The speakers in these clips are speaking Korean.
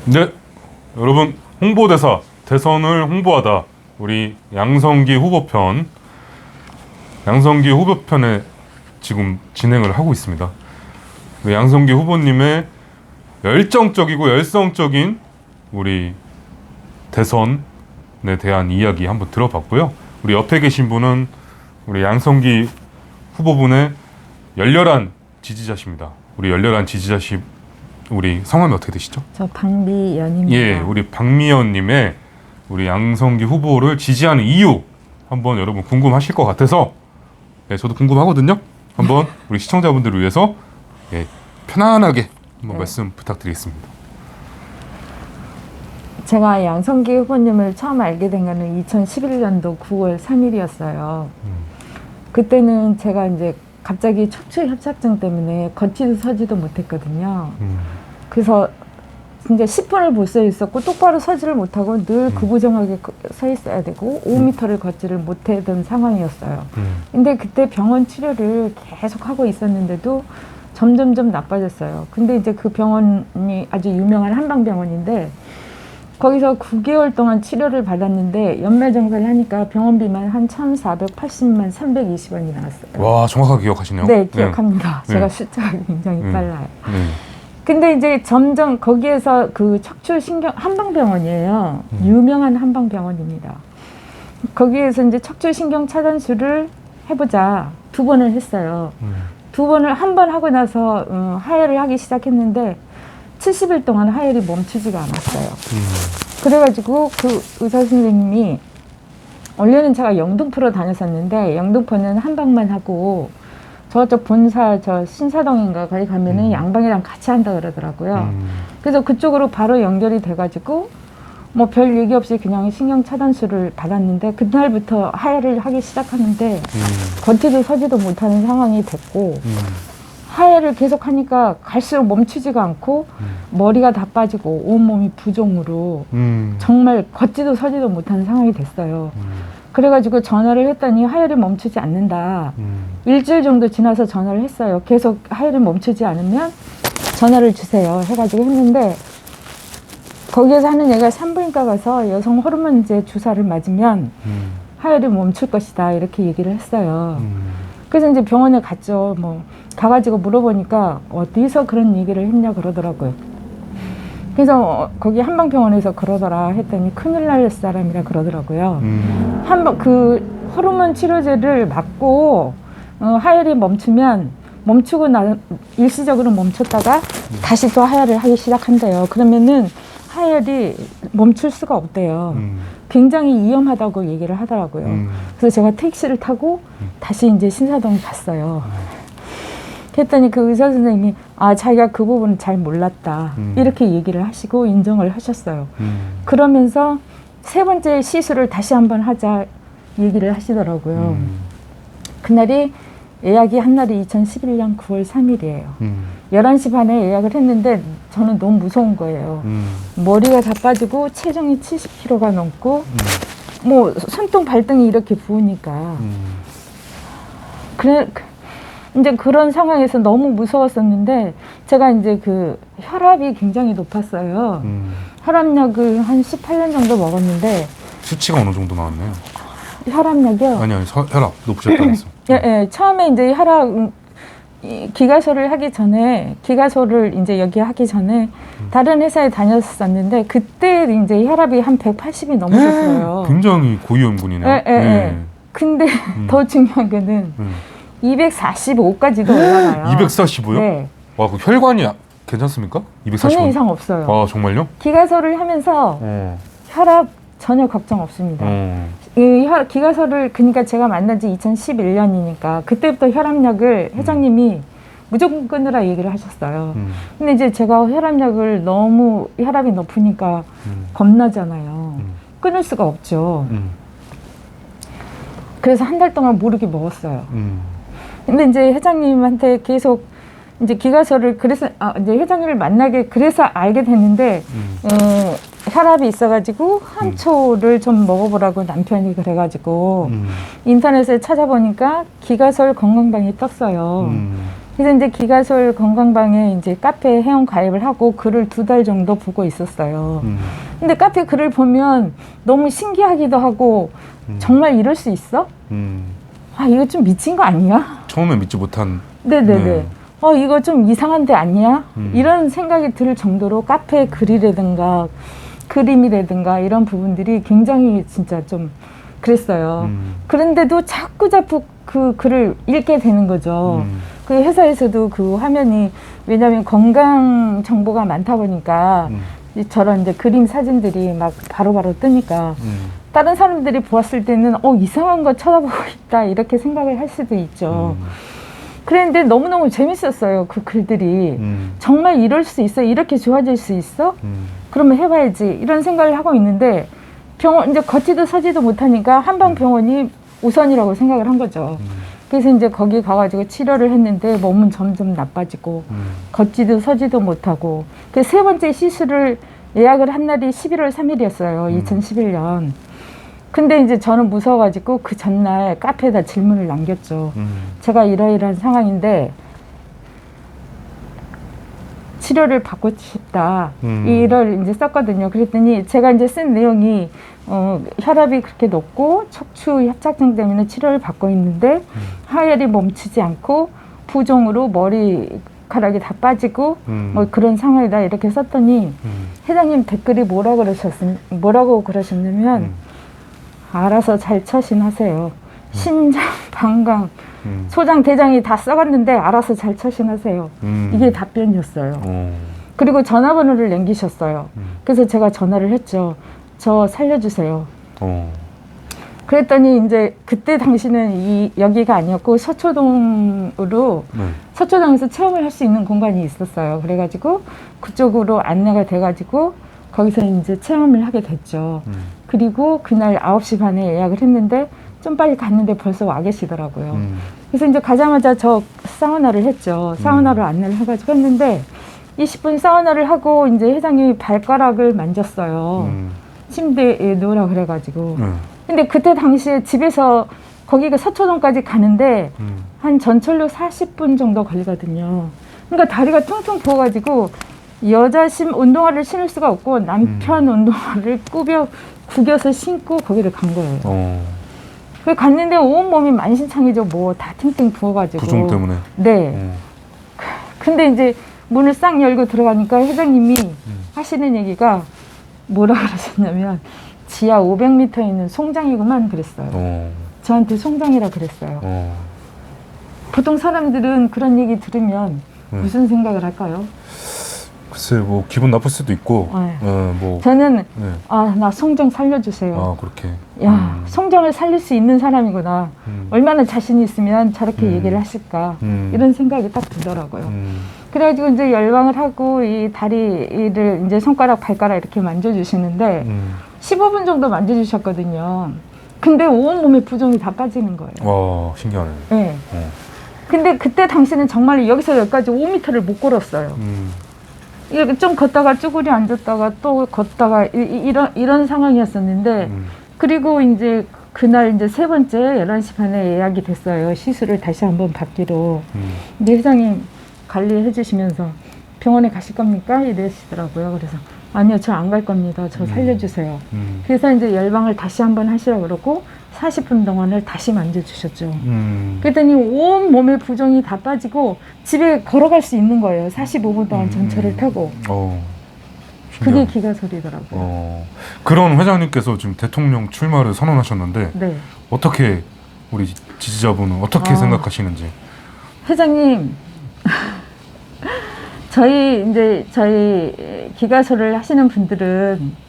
네, 여러분 홍보대사 대선을 홍보하다 우리 양성기 후보편에 지금 진행을 하고 있습니다. 양성기 후보님의 열정적이고 열성적인 우리 대선에 대한 이야기 한번 들어봤고요. 우리 옆에 계신 분은 우리 양성기 후보분의 열렬한 지지자십니다. 우리 열렬한 지지자시 우리 성함이 어떻게 되시죠? 저 박미연입니다. 예, 우리 박미연님의 우리 양성기 후보를 지지하는 이유 한번 여러분 궁금하실 것 같아서 예, 저도 궁금하거든요. 한번 우리 시청자분들을 위해서 예, 편안하게 한번 말씀 부탁드리겠습니다. 제가 양성기 후보님을 처음 알게 된 거는 2011년도 9월 3일이었어요. 그때는 제가 이제 갑자기 척추 협착증 때문에 걷지도 서지도 못했거든요. 그래서 진짜 10분을 못 서 있었고 똑바로 서지를 못하고 늘 구부정하게 서 있어야 되고 5m를 걷지를 못하던 상황이었어요. 근데 그때 병원 치료를 계속 하고 있었는데도 점점점 나빠졌어요. 근데 이제 그 병원이 아주 유명한 한방병원인데 거기서 9개월 동안 치료를 받았는데 연말정산을 하니까 병원비만 한 1,480만 320원이 나왔어요. 와, 정확하게 기억하시네요. 네, 기억합니다. 네. 제가 숫자가 굉장히 빨라요. 네. 근데 이제 점점 거기에서 그 척추신경 한방병원이에요. 유명한 한방병원입니다. 거기에서 이제 척추신경 차단술을 해보자 2번을 했어요. 2번을 한 번 하고 나서 하혈을 하기 시작했는데 70일 동안 하혈이 멈추지가 않았어요. 그래가지고 그 의사 선생님이 원래는 제가 영등포로 다녔었는데 영등포는 한방만 하고 저쪽 본사 저 신사동인가 거기 가면은 양방이랑 같이 한다 그러더라고요. 그래서 그쪽으로 바로 연결이 돼가지고 뭐 별 얘기 없이 그냥 신경 차단술을 받았는데 그날부터 하혈을 하기 시작하는데 걷지도 서지도 못하는 상황이 됐고 하혈을 계속 하니까 갈수록 멈추지가 않고 머리가 다 빠지고 온몸이 부종으로 정말 걷지도 서지도 못하는 상황이 됐어요. 그래가지고 전화를 했더니 하혈이 멈추지 않는다. 일주일 정도 지나서 전화를 했어요. 계속 하혈이 멈추지 않으면 전화를 주세요. 해가지고 했는데 거기에서 하는 얘기가 산부인과 가서 여성 호르몬제 주사를 맞으면 하혈이 멈출 것이다. 이렇게 얘기를 했어요. 그래서 이제 병원에 갔죠. 뭐 가가지고 물어보니까 어디서 그런 얘기를 했냐 그러더라고요. 그래서 거기 한방병원에서 그러더라 했더니 큰일 날 사람이라 그러더라고요. 한방 그 호르몬 치료제를 맞고 하혈이 멈추면 멈추고 일시적으로 멈췄다가 다시 또 하혈을 하기 시작한대요. 그러면은 하혈이 멈출 수가 없대요. 굉장히 위험하다고 얘기를 하더라고요. 그래서 제가 택시를 타고 다시 이제 신사동 갔어요. 했더니 그 의사 선생님이 자기가 그 부분은 잘 몰랐다 이렇게 얘기를 하시고 인정을 하셨어요. 그러면서 3번째 시술을 다시 한번 하자 얘기를 하시더라고요. 그날이 예약이 한 날이 2011년 9월 3일이에요. 11시 반에 예약을 했는데 저는 너무 무서운 거예요. 머리가 다 빠지고 체중이 70kg가 넘고 뭐 손등 발등이 이렇게 부으니까 그래 이제 그런 상황에서 너무 무서웠었는데 제가 이제 그 혈압이 굉장히 높았어요. 혈압약을 한 18년 정도 먹었는데 수치가 어느 정도 나왔나요? 혈압약이요? 아니요, 혈압 높으셨다면서. 예, 처음에 이제 혈압 기가소를 하기 전에 기가소를 이제 여기 하기 전에 다른 회사에 다녔었는데 그때 이제 혈압이 한 180이 넘었어요. 굉장히 고위험군이네요. 예. 근데 더 중요한 거는 245까지도 올라가요. 245요? 네. 와, 그 혈관이 괜찮습니까? 245. 전혀 이상 없어요. 아, 정말요? 기가소를 하면서 혈압 전혀 걱정 없습니다. 이 기가소를 그러니까 제가 만난 지 2011년이니까 그때부터 혈압약을 회장님이 무조건 끊으라 얘기를 하셨어요. 근데 이제 제가 혈압약을 너무 혈압이 높으니까 겁나잖아요. 끊을 수가 없죠. 그래서 한 달 동안 모르게 먹었어요. 근데 이제 회장님한테 계속 이제 기가소를 그래서 이제 회장님을 만나게 그래서 알게 됐는데 혈압이 있어가지고 한초를 좀 먹어보라고 남편이 그래가지고 인터넷에 찾아보니까 기가솔 건강방이 떴어요. 그래서 이제 기가솔 건강방에 이제 카페 회원 가입을 하고 글을 2달 정도 보고 있었어요. 근데 카페 글을 보면 너무 신기하기도 하고 정말 이럴 수 있어? 아, 이거 좀 미친 거 아니야? 처음에 믿지 못한. 네네네. 네. 이거 좀 이상한 데 아니야? 이런 생각이 들 정도로 카페 글이라든가 그림이라든가 이런 부분들이 굉장히 진짜 좀 그랬어요. 그런데도 자꾸 그 글을 읽게 되는 거죠. 그 회사에서도 그 화면이, 왜냐하면 건강 정보가 많다 보니까 저런 이제 그림 사진들이 막 바로바로 뜨니까 다른 사람들이 보았을 때는 이상한 거 쳐다보고 있다 이렇게 생각을 할 수도 있죠. 그런데 너무너무 재밌었어요. 그 글들이. 정말 이럴 수 있어? 이렇게 좋아질 수 있어? 그러면 해봐야지. 이런 생각을 하고 있는데 병원 이제 걷지도 서지도 못하니까 한방병원이 우선이라고 생각을 한 거죠. 그래서 이제 거기 가가지고 치료를 했는데 몸은 점점 나빠지고 걷지도 서지도 못하고 그 3번째 시술을 예약을 한 날이 11월 3일이었어요. 2011년. 근데 이제 저는 무서워가지고 그 전날 카페에다 질문을 남겼죠. 제가 이러이러한 상황인데 치료를 받고 싶다. 이를 이제 썼거든요. 그랬더니 제가 이제 쓴 내용이 혈압이 그렇게 높고 척추 협착증 때문에 치료를 받고 있는데 하혈이 멈추지 않고 부종으로 머리카락이 다 빠지고 뭐 그런 상황이다 이렇게 썼더니 회장님 댓글이 뭐라고 그러셨냐면 알아서 잘 처신하세요. 심장, 방광, 소장, 대장이 다 썩었는데 알아서 잘 처신하세요. 이게 답변이었어요. 그리고 전화번호를 남기셨어요. 그래서 제가 전화를 했죠. 저 살려주세요. 그랬더니 이제 그때 당시는 여기가 아니었고 서초동으로 서초동에서 체험을 할 수 있는 공간이 있었어요. 그래가지고 그쪽으로 안내가 돼가지고 거기서 이제 체험을 하게 됐죠. 그리고 그날 9시 반에 예약을 했는데 좀 빨리 갔는데 벌써 와 계시더라고요. 그래서 이제 가자마자 저 사우나를 했죠. 사우나를 안내를 해가지고 했는데 20분 사우나를 하고 이제 회장님이 발가락을 만졌어요. 침대에 누우라 그래가지고. 근데 그때 당시에 집에서 거기가 서초동까지 가는데 한 전철로 40분 정도 걸리거든요. 그러니까 다리가 퉁퉁 부어가지고 여자 운동화를 신을 수가 없고 남편 운동화를 구겨서 신고 거기를 간 거예요. 그 갔는데 온 몸이 만신창이죠. 뭐 다 팅팅 부어가지고. 부종 때문에. 네. 근데 이제 문을 싹 열고 들어가니까 회장님이 하시는 얘기가 뭐라 그러셨냐면 지하 500m에 있는 송장이구만 그랬어요. 저한테 송장이라 그랬어요. 보통 사람들은 그런 얘기 들으면 무슨 생각을 할까요? 글쎄, 뭐 기분 나쁠 수도 있고. 뭐 저는 나 송정 살려주세요. 그렇게. 야, 송정을 살릴 수 있는 사람이구나. 얼마나 자신 있으면 저렇게 얘기를 하실까. 이런 생각이 딱 들더라고요. 그래가지고 이제 열방을 하고 이 다리를 이제 손가락, 발가락 이렇게 만져주시는데 15분 정도 만져주셨거든요. 근데 온몸에 부종이 다 빠지는 거예요. 와, 신기하네. 네. 근데 그때 당시는 정말 여기서 여기까지 5m를 못 걸었어요. 이렇게 좀 걷다가 쭈그리 앉았다가 또 걷다가 이런 상황이었었는데 그리고 이제 그날 이제 3번째 11시 반에 예약이 됐어요. 시술을 다시 한번 받기로. 근데 회장님 관리해 주시면서 병원에 가실 겁니까? 이러시더라고요. 그래서 아니요, 저 안 갈 겁니다. 저 살려주세요. 그래서 이제 열방을 다시 한번 하시라고 그러고 40분 동안을 다시 만져주셨죠. 그랬더니 온 몸의 부종이 다 빠지고 집에 걸어갈 수 있는 거예요. 45분 동안 전철을 타고. 그게 기가솔이더라고요. 그런 회장님께서 지금 대통령 출마를 선언하셨는데 네. 어떻게 우리 지지자분은 어떻게 생각하시는지. 회장님, 저희 기가솔을 하시는 분들은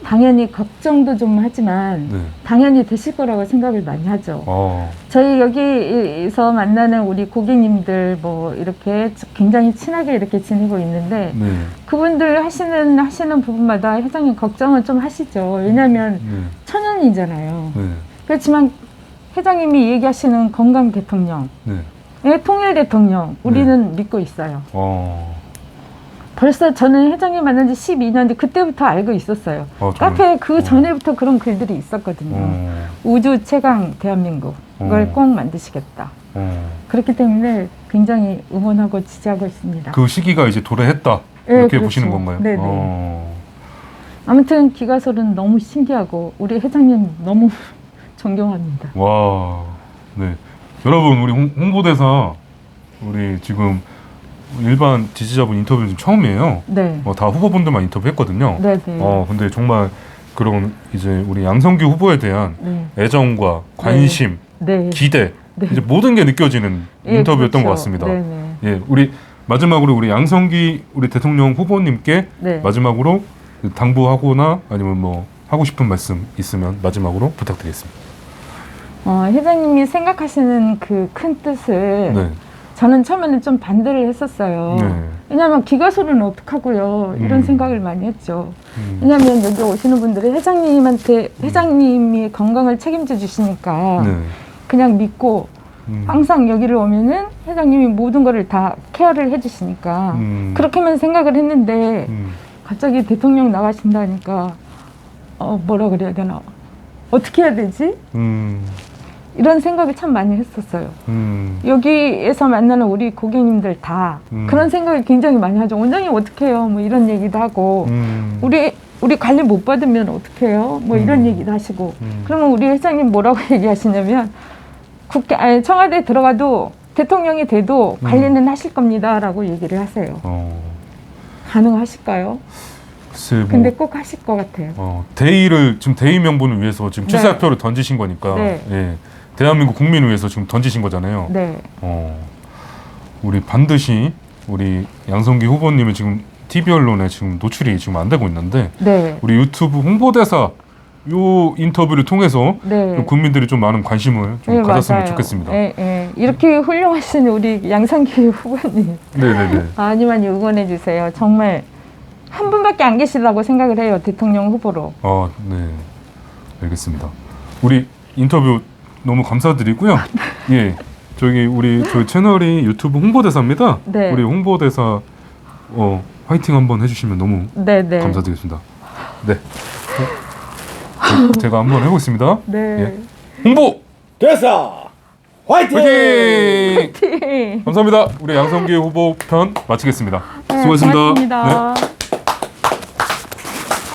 당연히 걱정도 좀 하지만 당연히 되실 거라고 생각을 많이 하죠. 저희 여기서 만나는 우리 고객님들 뭐 이렇게 굉장히 친하게 이렇게 지내고 있는데 그분들 하시는 부분마다 회장님 걱정은 좀 하시죠. 왜냐하면 천연이잖아요. 그렇지만 회장님이 얘기하시는 건강 대통령, 통일 대통령 우리는 믿고 있어요. 벌써 저는 회장님 만난 지 12년인데 그때부터 알고 있었어요. 카페에 그 전에부터 그런 글들이 있었거든요. 우주 최강 대한민국 그걸 꼭 만드시겠다. 그렇기 때문에 굉장히 응원하고 지지하고 있습니다. 그 시기가 이제 도래했다. 네, 이렇게 그렇죠. 보시는 건가요? 네네. 아무튼 기가설은 너무 신기하고 우리 회장님 너무 존경합니다. 와, 네. 여러분, 우리 홍보대사, 우리 지금 일반 지지자분 인터뷰 지금 처음이에요. 네. 다 후보분들만 인터뷰했거든요. 네네. 근데 정말 그런 이제 우리 양성규 후보에 대한 네. 애정과 관심, 네. 기대, 네. 이제 모든 게 느껴지는 예, 인터뷰였던 그렇죠. 것 같습니다. 네네. 예, 우리 마지막으로 우리 양성기 우리 대통령 후보님께 네. 마지막으로 당부하거나 아니면 뭐 하고 싶은 말씀 있으면 마지막으로 부탁드리겠습니다. 회장님이 생각하시는 그 큰 뜻을 네. 저는 처음에는 좀 반대를 했었어요. 네. 왜냐하면 기가술은 어떡하고요. 이런 생각을 많이 했죠. 왜냐하면 여기 오시는 분들이 회장님이 건강을 책임져 주시니까 네. 그냥 믿고 항상 여기를 오면은 회장님이 모든 거를 다 케어를 해주시니까 그렇게만 생각을 했는데 갑자기 대통령 나가신다니까 뭐라 그래야 되나 어떻게 해야 되지? 이런 생각을 참 많이 했었어요. 여기에서 만나는 우리 고객님들 다 그런 생각을 굉장히 많이 하죠. 원장님 어떻게 해요? 뭐 이런 얘기도 하고 우리 관리 못 받으면 어떻게 해요? 뭐 이런 얘기도 하시고 그러면 우리 회장님 뭐라고 얘기하시냐면 청와대에 들어가도 대통령이 돼도 관리는 하실 겁니다라고 얘기를 하세요. 가능하실까요? 글쎄, 뭐, 근데 꼭 하실 것 같아요. 지금 대의 명분을 위해서 지금 출사표를 던지신 거니까 네. 예, 대한민국 국민을 위해서 지금 던지신 거잖아요. 네. 우리 반드시 우리 양성기 후보님이 지금 TV 언론에 지금 노출이 지금 안 되고 있는데 네. 우리 유튜브 홍보대사 요 인터뷰를 통해서 네. 좀 국민들이 좀 많은 관심을 좀 네, 가졌으면 맞아요. 좋겠습니다. 네, 네. 이렇게 훌륭하신 우리 양상기 후보님 네네네. 많이 많이 응원해 주세요. 정말 한 분밖에 안 계시다고 생각을 해요. 대통령 후보로. 네. 알겠습니다. 우리 인터뷰 너무 감사드리고요. 예. 저희 채널이 유튜브 홍보대사입니다. 네. 우리 홍보대사 화이팅 한번 해주시면 너무 네네. 감사드리겠습니다. 네. 제가 한번 해보겠습니다. 네. 예. 홍보 됐어! 화이팅! 화이팅! 네. 감사합니다. 우리 양성기 후보 편 마치겠습니다. 네, 수고하셨습니다. 고맙습니다. 네.